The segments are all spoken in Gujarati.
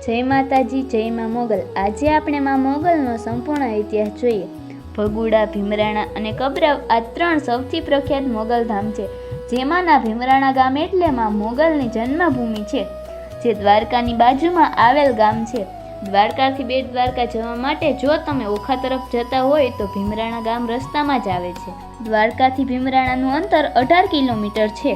જય માતાજી, જય માં મોગલ। આજે આપણે માં મોગલનો સંપૂર્ણ ઇતિહાસ જોઈએ। ભગુડા, ભીમરાણા અને કબરાવ આ ત્રણ સૌથી પ્રખ્યાત મોગલ ધામ છે, જેમાંના ભીમરાણા ગામ એટલે માં મોગલની જન્મભૂમિ છે, જે દ્વારકાની બાજુમાં આવેલ ગામ છે। દ્વારકાથી બેટ દ્વારકા જવા માટે જો તમે ઓખા તરફ જતા હોય તો ભીમરાણા ગામ રસ્તામાં જ આવે છે। દ્વારકાથી ભીમરાણાનું અંતર 18 કિલોમીટર છે।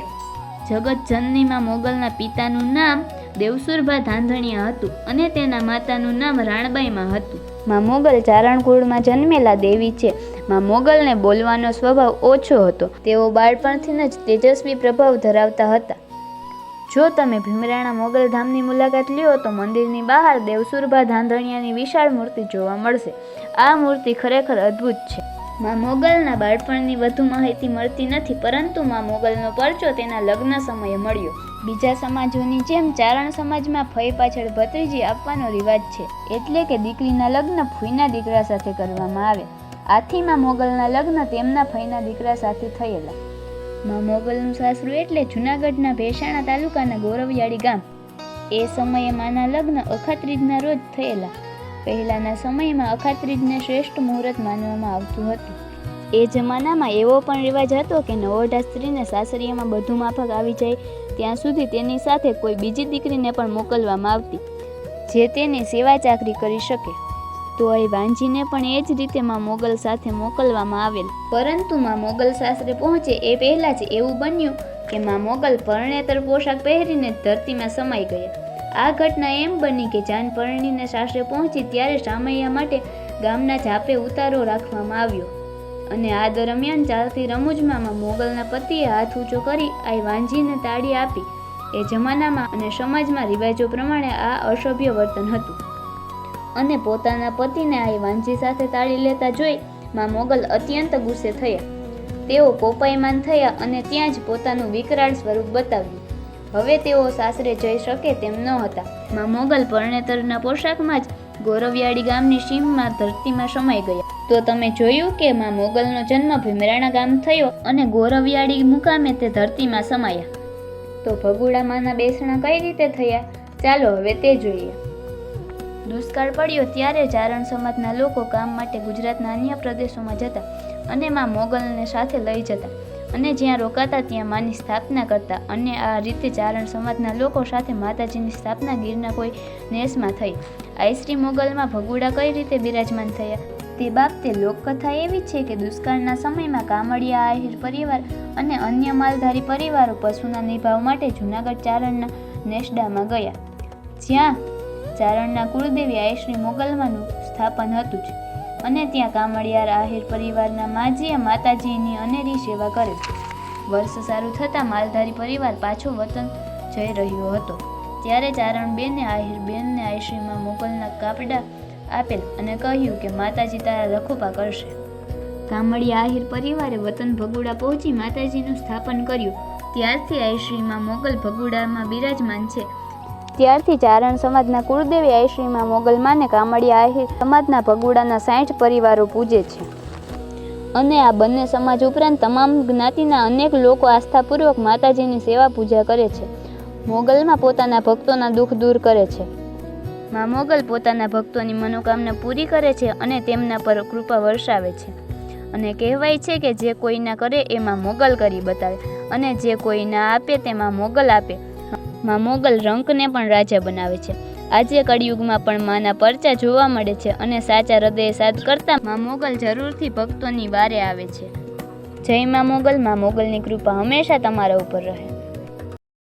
જગત જનનીમાં મોગલના પિતાનું નામ દેવસુરભા ધાંધણિયા હતું અને તેના માતાનું નામ રાણબાઈમાં હતું। માં મોગલ ચારણ કુળમાં જન્મેલા દેવી છે। માં મોગલને બોલવાનો સ્વભાવ ઓછો હતો। તેઓ બાળપણથી જ તેજસ્વી પ્રભાવ ધરાવતા હતા। જો તમે ભીમરાણા મોગલ ધામની મુલાકાત લ્યો તો મંદિરની બહાર દેવસુરભા ધાંધણિયાની વિશાળ મૂર્તિ જોવા મળશે। આ મૂર્તિ ખરેખર અદ્ભુત છે। માં મોગલના બાળપણની વધુ માહિતી મળતી નથી, પરંતુ માં મોગલનો પરચો તેના લગ્ન સમયે મળ્યો। બીજા સમાજોની જેમ ચારણ સમાજમાં ફઈ પાછળ ભત્રીજી આપવાનો રિવાજ છે, એટલે કે દીકરીના લગ્ન ફૂઈના દીકરા સાથે કરવામાં આવે। આથી માં મોગલના લગ્ન તેમના ફઈના દીકરા સાથે થયેલા। માં મોગલનું સાસરું એટલે જૂનાગઢના ભેસાણા તાલુકાના ગોરવિયાળી ગામ। એ સમયે માના લગ્ન અખાત્રીજના રોજ થયેલા। પહેલાના સમયમાં અખાત્રીજને શ્રેષ્ઠ મુહૂર્ત માનવામાં આવતું હતું। એ જમાનામાં એવો પણ રિવાજ હતો કે નવોઢા સ્ત્રીને સાસરિયામાં બધું માફક આવી જાય ત્યાં સુધી તેની સાથે કોઈ બીજી દીકરીને પણ મોકલવામાં આવતી, જે તેની સેવા ચાકરી કરી શકે। તો અહીં વાંજીને પણ એ જ રીતે માં મોગલ સાથે મોકલવામાં આવેલ। પરંતુ માં મોગલ સાસરે પહોંચે એ પહેલાં જ એવું બન્યું કે માં મોગલ પરણેતર પોશાક પહેરીને ધરતીમાં સમાઈ ગયા। આ ઘટના એમ બની કે જાન પરણીને સાસરે પહોંચી ત્યારે સામૈયા માટે ગામના ઝાપે ઉતારો રાખવામાં આવ્યો અને આ દરમિયાન ચાલતી રમૂજમાં માં મોગલના પતિએ હાથ ઊંચો કરી આ વાંજીને તાળી આપી। એ જમાનામાં અને સમાજમાં રિવાજો પ્રમાણે આ અસભ્ય વર્તન હતું અને પોતાના પતિને આ વાંજી સાથે તાળી લેતા જોઈ માં મોગલ અત્યંત ગુસ્સે થયા। તેઓ કોપાયમાન થયા અને ત્યાં જ પોતાનું વિકરાળ સ્વરૂપ બતાવ્યું। હવે તેઓ સાસરે જઈ શકે તેમ ન હતા। માં મોગલ પરણેતરના પોશાકમાં જ ગોરવિયાળી ગામની સીમમાં ધરતીમાં સમાઈ ગયા। તો તમે જોયું કે માં મોગલનો જન્મ ભીમરાણા ગામ થયો અને ગોરવિયાળી મુકામે તે ધરતીમાં સમાયા। તો ભગુડામાંના બેસણા કઈ રીતે થયા, ચાલો હવે તે જોઈએ। દુષ્કાળ પડ્યો ત્યારે ચારણ સમાજના લોકો કામ માટે ગુજરાતના અન્ય પ્રદેશોમાં જતા અને માં મોગલને સાથે લઈ જતા અને જ્યાં રોકાતા ત્યાં માની સ્થાપના કરતા અને આ રીતે ચારણ સમાજના લોકો સાથે માતાજીની સ્થાપના ગીરના કોઈ નેસમાં થઈ। આઈશ્રી મોગલમાં ભગુડા કઈ રીતે બિરાજમાન થયા તે બાબતે લોકકથા એવી છે કે દુષ્કાળના સમયમાં કામડિયા આહિર પરિવાર અને અન્ય માલધારી પરિવારો પશુના નિભાવ માટે જૂનાગઢ ચારણના નેસડામાં ગયા, જ્યાં ચારણના કુળદેવી આઈશ્રી મોગલમાંનું સ્થાપન હતું જ અને ત્યાં કામડિયાર આહિર પરિવારના માજીએ માતાજીની અનેરી સેવા કરી। વર્ષ સારું થતાં માલધારી પરિવાર પાછો વતન જઈ રહ્યો હતો ત્યારે ચારણ બેને આહિર બેનને આઈશ્રીમાં મોગલના કાપડા આપેલ અને કહ્યું કે માતાજી તારા રખોપા કરશે। કામડિયા આહિર પરિવારે વતન ભગુડા પહોંચી માતાજીનું સ્થાપન કર્યું। ત્યારથી આઈશ્રીમાં મોગલ ભગુડામાં બિરાજમાન છે। ત્યારથી ચારણ સમાજના કુળદેવી આઈશ્રીમાં મોગલમાને કામડિયા આહિર સમાજના ભગુડાના 60 પરિવારો પૂજે છે અને આ બંને સમાજ ઉપરાંત તમામ જ્ઞાતિના અનેક લોકો આસ્થાપૂર્વક માતાજીની સેવા પૂજા કરે છે। મોગલમાં પોતાના ભક્તોના દુઃખ દૂર કરે છે। માં મોગલ પોતાના ભક્તોની મનોકામના પૂરી કરે છે અને તેમના પર કૃપા વરસાવે છે અને કહેવાય છે કે જે કોઈ ના કરે એ માં મોગલ કરી બતાવે અને જે કોઈ ના આપે તે માં મોગલ આપે। માં મોગલ રંકને પણ રાજા બનાવે છે। આજે કળિયુગમાં પણ માના પરચા જોવા મળે છે અને સાચા હૃદય સાથ કરતા માં મોગલ જરૂરથી ભક્તોની વારે આવે છે। જય માં મોગલ। માં મોગલની કૃપા હંમેશા તમારા ઉપર રહે।